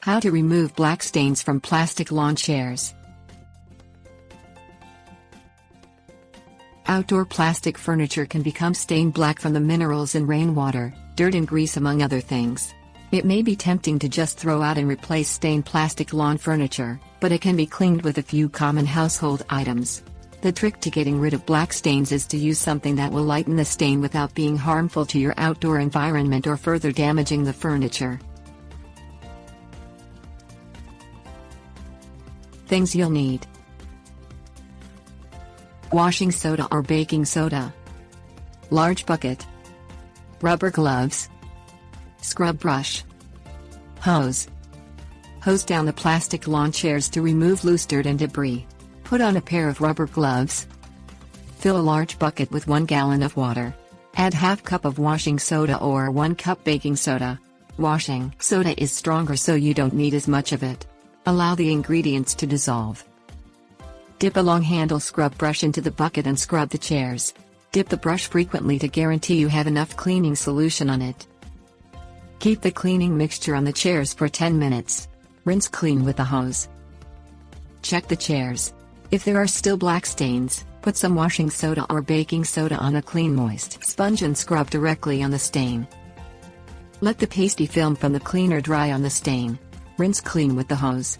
How to remove black stains from plastic lawn chairs. Outdoor plastic furniture can become stained black from the minerals in rainwater, dirt and grease among other things. It may be tempting to just throw out and replace stained plastic lawn furniture, but it can be cleaned with a few common household items. The trick to getting rid of black stains is to use something that will lighten the stain without being harmful to your outdoor environment or further damaging the furniture. Things you'll need: washing soda or baking soda, large bucket, rubber gloves, scrub brush, hose. Hose down the plastic lawn chairs to remove loose dirt and debris. Put on a pair of rubber gloves. Fill a large bucket with 1 gallon of water. Add ½ cup of washing soda or 1 cup baking soda. Washing soda is stronger, so you don't need as much of it. Allow the ingredients to dissolve. Dip a long handle scrub brush into the bucket and scrub the chairs. Dip the brush frequently to guarantee you have enough cleaning solution on it. Keep the cleaning mixture on the chairs for 10 minutes. Rinse clean with the hose. Check the chairs. If there are still black stains, put some washing soda or baking soda on a clean moist sponge and scrub directly on the stain. Let the pasty film from the cleaner dry on the stain. Rinse clean with the hose.